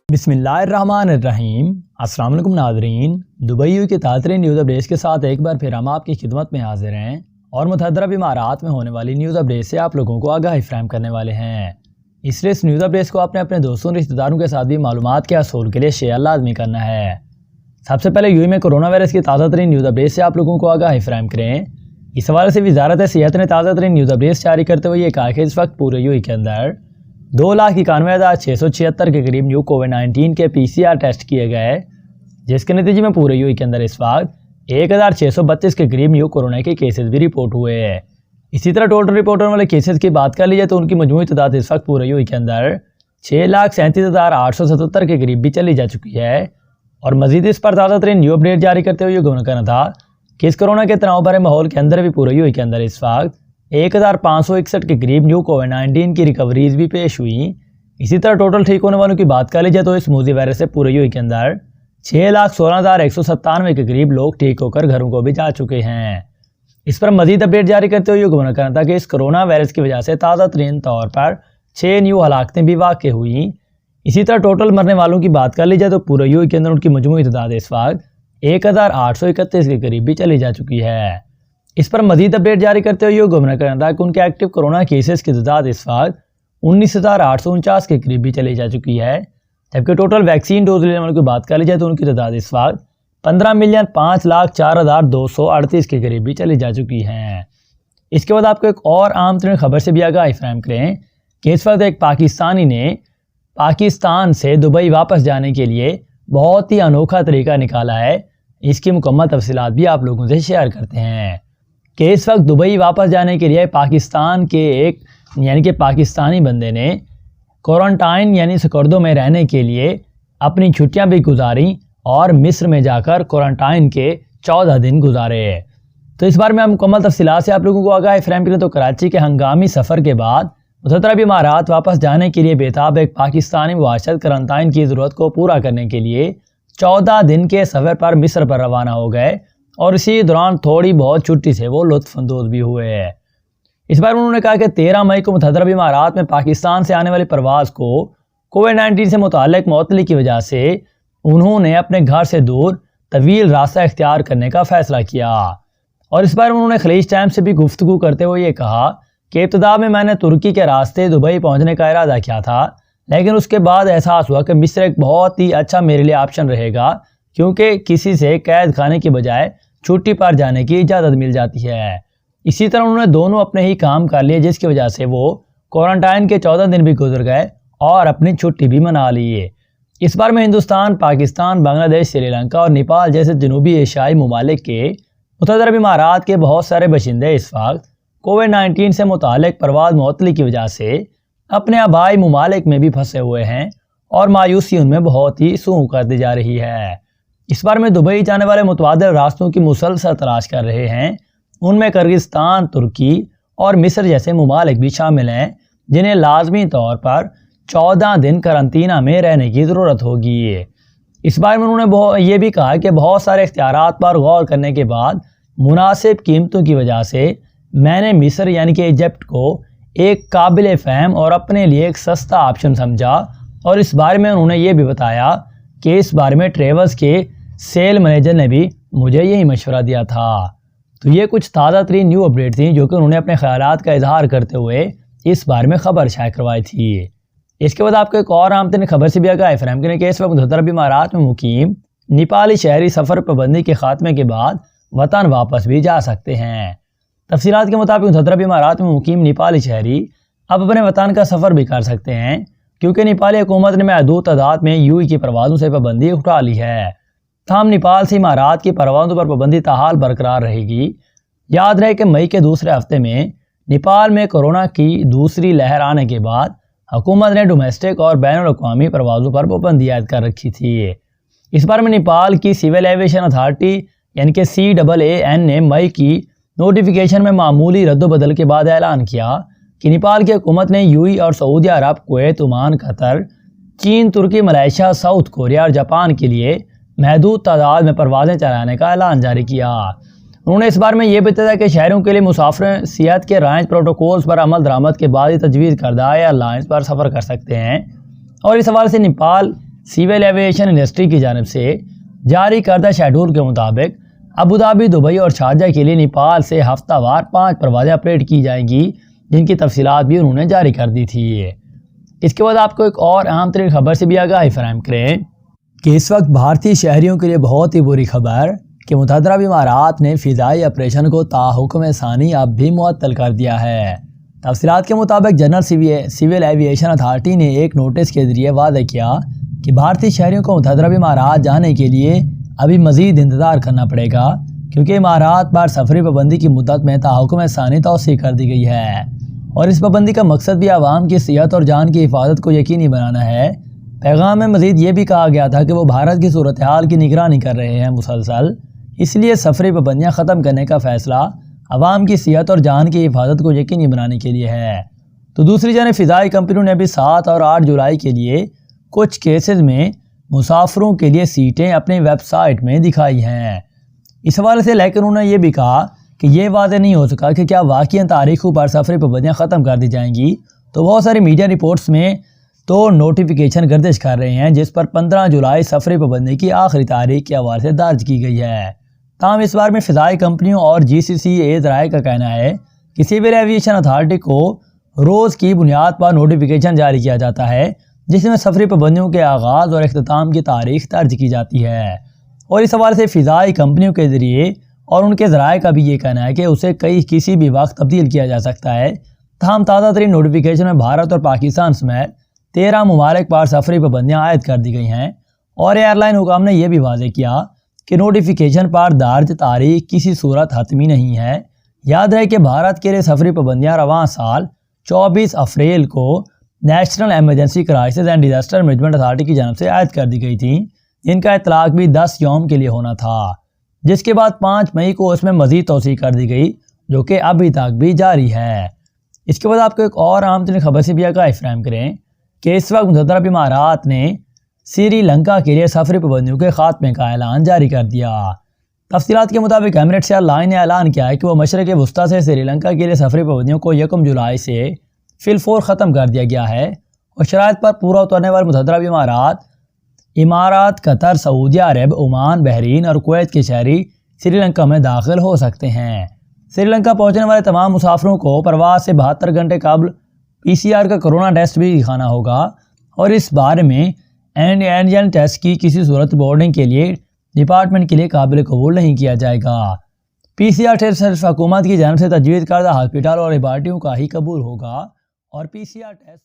بسم اللہ الرحمن الرحیم۔ السلام علیکم ناظرین، دبئی کے تازہ ترین نیوز اپڈیٹس کے ساتھ ایک بار پھر ہم آپ کی خدمت میں حاضر ہیں اور متحدہ عرب امارات میں ہونے والی نیوز اپڈیٹ سے آپ لوگوں کو آگاہی فراہم کرنے والے ہیں۔ اس لیے اس نیوز اپڈیٹس کو آپ نے اپنے دوستوں رشتہ داروں کے ساتھ بھی معلومات کے حصول کے لیے شیئر لازمی کرنا ہے۔ سب سے پہلے میں کورونا وائرس کی تازہ ترین نیوز اپڈیٹ سے آپ لوگوں کو آگاہی فراہم کریں۔ اس حوالے سے وزارت صحت نے تازہ ترین نیوز اپڈیٹس جاری کرتے ہوئے یہ کہا کہ اس وقت پورے کے اندر 2,91,676 کے قریب نیو کووڈ-19 کے PCR ٹیسٹ کیے گئے، جس کے نتیجے میں پورے کے اندر اس وقت 1,632 کے قریب نیو کورونا کے کیسز بھی رپورٹ ہوئے ہیں۔ اسی طرح ٹوٹل رپورٹ ہونے والے کیسز کی بات کر لی جائے تو ان کی مجموعی تعداد اس وقت پورے کے اندر 6,37,877 کے قریب بھی چلی جا چکی ہے۔ اور مزید اس پر تازہ ترین نیو اپڈیٹ جاری کرتے ہوئے یہ گزارا کرنا تھا کہ اس کورونا کے تناؤ بھرے ماحول کے اندر بھی پورے کے اندر اس وقت 1,561 کے قریب نیو کووڈ-19 کی ریکوریز بھی پیش ہوئی۔ اسی طرح ٹوٹل ٹھیک ہونے والوں کی بات کر لی جائے تو اس موذی وائرس سے پورے کے اندر 6,16,197 کے قریب لوگ ٹھیک ہو کر گھروں کو بھی جا چکے ہیں۔ اس پر مزید اپڈیٹ جاری کرتے ہوئے یہ گزارا کرنا تھا کہ اس کورونا وائرس کی وجہ سے تازہ ترین طور پر 6 نیو ہلاکتیں بھی واقع ہوئیں۔ اسی طرح ٹوٹل مرنے والوں کی بات کر لی جائے تو پورے کے اندر ان کی مجموعی تعداد اس وقت 1,831 کے قریب بھی چلی جا چکی ہے۔ اس پر مزید اپڈیٹ جاری کرتے ہوئے یہ گزارا کرنا تھا کہ ان کے ایکٹیو کورونا کیسز کی تعداد اس وقت 19,849 کے قریب بھی چلی جا چکی ہے، جبکہ ٹوٹل ویکسین ڈوز لینے والوں کی بات کر لی جائے تو ان کی تعداد اس وقت 15,05,04,238 کے قریب بھی چلی جا چکی ہیں۔ اس کے بعد آپ کو ایک اور عام ترین خبر سے بھی آگاہی فراہم کریں کہ اس وقت ایک پاکستانی نے پاکستان سے دبئی واپس جانے کے لیے بہت ہی انوکھا طریقہ نکالا ہے۔ اس کی مکمل تفصیلات بھی آپ لوگوں سے شیئر کرتے ہیں کہ اس وقت دبئی واپس جانے کے لیے پاکستان کے ایک پاکستانی بندے نے کوارنٹائن سکردو میں رہنے کے لیے اپنی چھٹیاں بھی گزاریں اور مصر میں جا کر کوارنٹائن کے 14 دن گزارے۔ تو اس بارے میں ہم مکمل تفصیلات سے آپ لوگوں کو آگاہی فراہم کریں تو کراچی کے ہنگامی سفر کے بعد متحدہ عرب امارات واپس جانے کے لیے بےتاب ایک پاکستانی مباشر کوارنٹائن کی ضرورت کو پورا کرنے کے لیے 14 دن کے سفر پر مصر پر روانہ ہو گئے اور اسی دوران تھوڑی بہت چھٹی سے وہ لطف اندوز بھی ہوئے ہیں۔ اس بار انہوں نے کہا کہ 13 مئی کو متحدہ عرب امارات میں پاکستان سے آنے والی پرواز کو کووڈ-19 سے متعلق معطلی کی وجہ سے انہوں نے اپنے گھر سے دور طویل راستہ اختیار کرنے کا فیصلہ کیا۔ اور اس بار انہوں نے خلیج ٹائمز سے بھی گفتگو کرتے ہوئے یہ کہا کہ ابتدا میں نے ترکی کے راستے دبئی پہنچنے کا ارادہ کیا تھا، لیکن اس کے بعد احساس ہوا کہ مصر ایک بہت ہی اچھا میرے لیے آپشن رہے گا، کیونکہ کسی سے قید خانے کی بجائے چھٹی پر جانے کی اجازت مل جاتی ہے۔ اسی طرح انہوں نے دونوں اپنے ہی کام کر لیے، جس کی وجہ سے وہ کوارنٹائن کے 14 دن بھی گزر گئے اور اپنی چھٹی بھی منا لی۔ اس بار میں ہندوستان، پاکستان، بنگلہ دیش، سری لنکا اور نیپال جیسے جنوبی ایشیائی ممالک کے متحدہ عرب امارات کے بہت سارے باشندے اس وقت کووڈ-19 سے متعلق پرواز معطلی کی وجہ سے اپنے آبائی ممالک میں بھی پھنسے ہوئے ہیں اور مایوسی ان میں بہت ہی سوں کر دی جا رہی ہے۔ اس بار میں دبئی جانے والے متبادل راستوں کی مسلسل تلاش کر رہے ہیں۔ ان میں کرغزستان، ترکی اور مصر جیسے ممالک بھی شامل ہیں، جنہیں لازمی طور پر 14 دن قرنطینہ میں رہنے کی ضرورت ہوگی۔ اس بار میں انہوں نے یہ بھی کہا کہ بہت سارے اختیارات پر غور کرنے کے بعد مناسب قیمتوں کی وجہ سے میں نے مصر ایجپٹ کو ایک قابل فہم اور اپنے لیے ایک سستا آپشن سمجھا۔ اور اس بارے میں انہوں نے یہ بھی بتایا کہ اس بارے میں ٹریولز کے سیل مینیجر نے بھی مجھے یہی مشورہ دیا تھا۔ تو یہ کچھ تازہ ترین نیو اپڈیٹ تھیں جو کہ انہوں نے اپنے خیالات کا اظہار کرتے ہوئے اس بارے میں خبر شائع کروائی تھی۔ اس کے بعد آپ کو ایک اور عام ترین خبر سے بھی آگاہی فراہم کریں کہ اس وقت متحدہ عرب امارات میں مقیم نیپالی شہری سفر پابندی کے خاتمے کے بعد وطن واپس بھی جا سکتے ہیں۔ تفصیلات کے مطابق متحدہ عرب امارات میں مقیم نیپالی شہری اب اپنے وطن کا سفر بھی کر سکتے ہیں، کیونکہ نیپالی حکومت نے محدود تعداد میں کی پروازوں سے پابندی اٹھا لی ہے۔ تاہم نیپال سے امارات کی پروازوں پر پابندی تاحال برقرار رہے گی۔ یاد رہے کہ مئی کے دوسرے ہفتے میں نیپال میں کورونا کی دوسری لہر آنے کے بعد حکومت نے ڈومیسٹک اور بین الاقوامی پروازوں پر پابندی عائد کر رکھی تھی۔ اس بار میں نیپال کی سول ایویشن اتھارٹی CAAN نے مئی کی نوٹیفیکیشن میں معمولی رد و بدل کے بعد اعلان کیا کہ نیپال کی حکومت نے اور سعودی عرب، کویت، عمان، قطر، چین، ترکی، ملائیشیا، ساؤتھ کوریا اور جاپان کے لیے محدود تعداد میں پروازیں چلانے کا اعلان جاری کیا۔ انہوں نے اس بار میں یہ بھی بتایا کہ شہریوں کے لیے مسافر صحت کے رائج پروٹوکولز پر عمل درآمد کے بعد ہی تجویز کردہ ایئر لائنز پر سفر کر سکتے ہیں، اور اس حوالے سے نیپال سول ایویشن انڈسٹری کی جانب سے جاری کردہ شیڈول کے مطابق ابوظہبی، دبئی اور شارجہ کے لیے نیپال سے ہفتہ وار 5 پروازیں آپریٹ کی جائیں گی، جن کی تفصیلات بھی انہوں نے جاری کر دی تھی۔ اس کے بعد آپ کو ایک اور اہم ترین خبر سے بھی آگاہی فراہم کریں کہ اس وقت بھارتی شہریوں کے لیے بہت ہی بری خبر کہ متحدہ عرب امارات نے فضائی آپریشن کو تاحکم ثانی اب بھی معطل کر دیا ہے۔ تفصیلات کے مطابق جنرل سول ایویشن اتھارٹی نے ایک نوٹس کے ذریعے واضح کیا کہ بھارتی شہریوں کو متحدہ عرب امارات جانے کے لیے ابھی مزید انتظار کرنا پڑے گا، کیونکہ امارات پر سفری پابندی کی مدت میں تاحکم ثانی توسیع کر دی گئی ہے، اور اس پابندی کا مقصد بھی عوام کی صحت اور جان کی حفاظت کو یقینی بنانا ہے۔ پیغام میں مزید یہ بھی کہا گیا تھا کہ وہ بھارت کی صورتحال کی نگرانی کر رہے ہیں مسلسل، اس لیے سفری پابندیاں ختم کرنے کا فیصلہ عوام کی صحت اور جان کی حفاظت کو یقینی بنانے کے لیے ہے۔ تو دوسری جانب فضائی کمپنیوں نے بھی 7 اور 8 جولائی کے لیے کچھ کیسز میں مسافروں کے لیے سیٹیں اپنی ویب سائٹ میں دکھائی ہیں۔ اس حوالے سے لیکن انہوں نے یہ بھی کہا کہ یہ واضح نہیں ہو سکا کہ کیا واقعی تاریخوں پر سفری پابندیاں ختم کر دی جائیں گی۔ تو بہت ساری میڈیا رپورٹس میں تو نوٹیفیکیشن گردش کر رہے ہیں جس پر 15 جولائی سفری پابندی کی آخری تاریخ کے حوالے سے درج کی گئی ہے۔ تاہم اس بار میں فضائی کمپنیوں اور GCCA ذرائع کا کہنا ہے کہ سول ایویشن اتھارٹی کو روز کی بنیاد پر نوٹیفیکیشن جاری کیا جاتا ہے، جس میں سفری پابندیوں کے آغاز اور اختتام کی تاریخ درج کی جاتی ہے، اور اس حوالے سے فضائی کمپنیوں کے ذریعے اور ان کے ذرائع کا بھی یہ کہنا ہے کہ اسے کسی بھی وقت تبدیل کیا جا سکتا ہے۔ تاہم تازہ ترین نوٹیفیکیشن میں بھارت اور پاکستان سمیت 13 ممالک پر سفری پابندیاں عائد کر دی گئی ہیں، اور ایئر لائن حکام نے یہ بھی واضح کیا کہ نوٹیفیکیشن پر درج تاریخ کسی صورت حتمی نہیں ہے۔ یاد رہے کہ بھارت کے لیے سفری پابندیاں رواں سال 24 اپریل کو national emergency crisis and disaster management authority کی جانب سے عائد کر دی گئی تھیں، جن کا اطلاق بھی 10 یوم کے لیے ہونا تھا، جس کے بعد 5 مئی کو اس میں مزید توسیع کر دی گئی، جو کہ ابھی تک بھی جاری ہے۔ اس کے بعد آپ کو ایک اور اہم ترین خبر سے بھی آگاہی فراہم کریں کہ اس وقت متحدہ عرب امارات نے سری لنکا کے لیے سفری پابندیوں کے خاتمے کا اعلان جاری کر دیا۔ تفصیلات کے مطابق ایمریٹس ایئر لائن نے اعلان کیا ہے کہ وہ مشرق وسطیٰ سے سری لنکا کے لیے سفری پابندیوں کو 1 جولائی سے فی الفور ختم کر دیا گیا ہے، اور شرائط پر پورا اترنے والے متحدہ عرب امارات، قطر، سعودیہ عرب، عمان، بحرین اور کویت کے شہری سری لنکا میں داخل ہو سکتے ہیں۔ سری لنکا پہنچنے والے تمام مسافروں کو پرواز سے 72 گھنٹے قبل PCR کا کرونا ٹیسٹ بھی دکھانا ہوگا، اور اس بارے میں اینٹیجن ٹیسٹ کی کسی صورت بورڈنگ کے لیے ڈپارٹمنٹ کے لیے قابل قبول نہیں کیا جائے گا۔ PCR ٹیسٹ صرف حکومت کی جانب سے تجویز کردہ ہاسپٹل اور لیبارٹریوں کا ہی قبول ہوگا، اور PCR ٹیسٹ